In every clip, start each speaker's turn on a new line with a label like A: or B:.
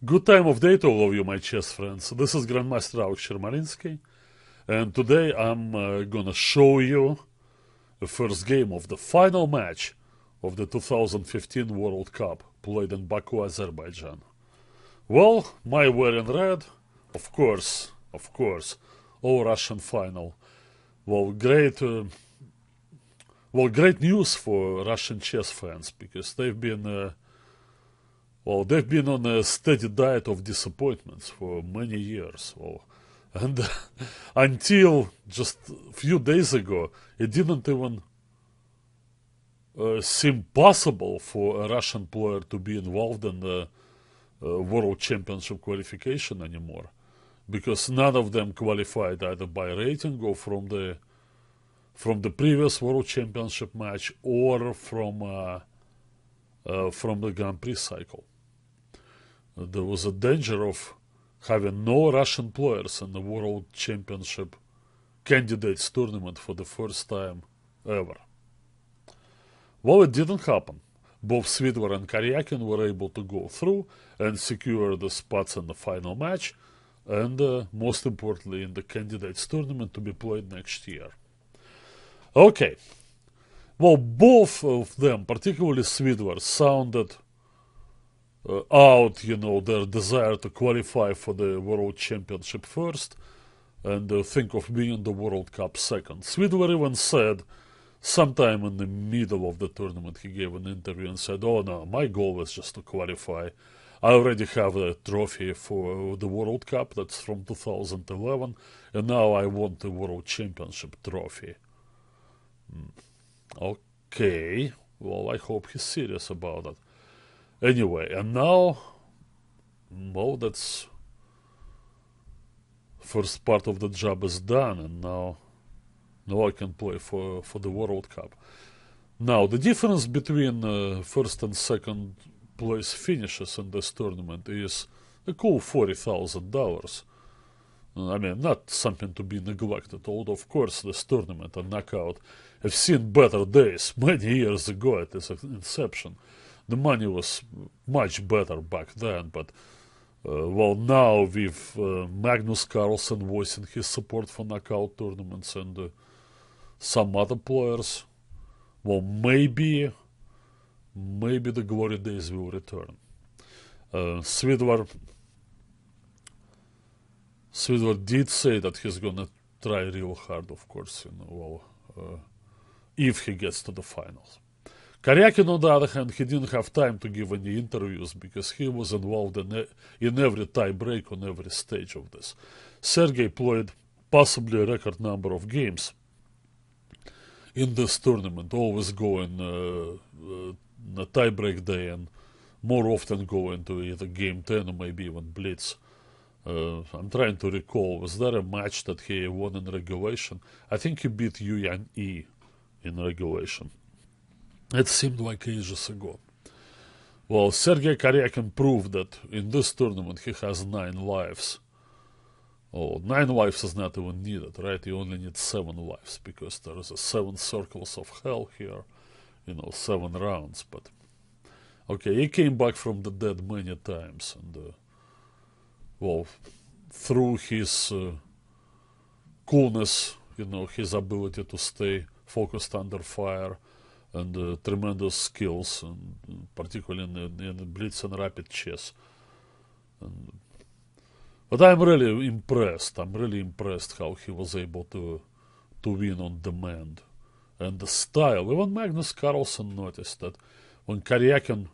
A: Good time of day to all of you, my chess friends. This is Grandmaster Chermarinsky, and today I'm gonna show you the first game of the final match of the 2015 World Cup, played in Baku, Azerbaijan. Well, my wearing red, of course, all Russian final. Well, great news for Russian chess fans, because they've been on a steady diet of disappointments for many years. And until just a few days ago, it didn't even seem possible for a Russian player to be involved in the World Championship qualification anymore, because none of them qualified either by rating or from the previous World Championship match or from the Grand Prix cycle. There was a danger of having no Russian players in the World Championship candidates tournament for the first time ever. Well, it didn't happen. Both Svidler and Karjakin were able to go through and secure the spots in the final match, and most importantly in the candidates tournament to be played next year. Okay. Well, both of them, particularly Svidler, sounded out, their desire to qualify for the World Championship first and think of winning the World Cup second. Svidler even said, sometime in the middle of the tournament, he gave an interview and said, "Oh no, my goal is just to qualify. I already have a trophy for the World Cup, that's from 2011, and now I want the World Championship trophy." Okay, well, I hope he's serious about it. Anyway, and now, well, that's first part of the job is done, and now I can play for the World Cup. Now, the difference between first and second place finishes in this tournament is a cool $40,000. I mean, not something to be neglected, although, of course, this tournament and knockout have seen better days many years ago at its inception. The money was much better back then, but well, now with Magnus Carlsen voicing his support for knockout tournaments and some other players, well, maybe the glory days will return. Svidler did say that he's gonna try real hard, of course, if he gets to the finals. Karjakin, on the other hand, he didn't have time to give any interviews because he was involved in every tie break on every stage of this. Sergey played possibly a record number of games in this tournament, always going a tie break day and more often going to either game 10 or maybe even blitz. I'm trying to recall, was there a match that he won in regulation? I think he beat Yu Yan Yi in regulation. It seemed like ages ago. Well, Sergey Karjakin proved that in this tournament he has 9 lives. Oh, 9 lives is not even needed, right? You only need 7 lives, because there is 7 circles of hell here, 7 rounds. But okay, he came back from the dead many times, and well, through his coolness, his ability to stay focused under fire, and tremendous skills, and particularly in the blitz and rapid chess. But I'm really impressed. I'm really impressed how he was able to win on demand. And the style. Even Magnus Carlsen noticed that when Karjakin,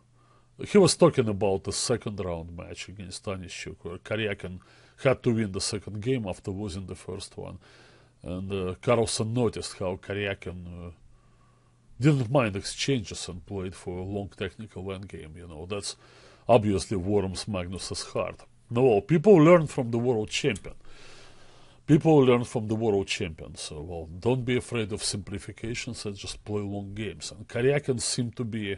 A: he was talking about the second round match against Onishuck, where Karjakin had to win the second game after losing the first one. And Carlsen noticed how Karjakin didn't mind exchanges and played for a long technical endgame. That's obviously warms Magnus's heart. No, people learn from the world champion. So, well, don't be afraid of simplifications and just play long games. And Karjakin seemed to be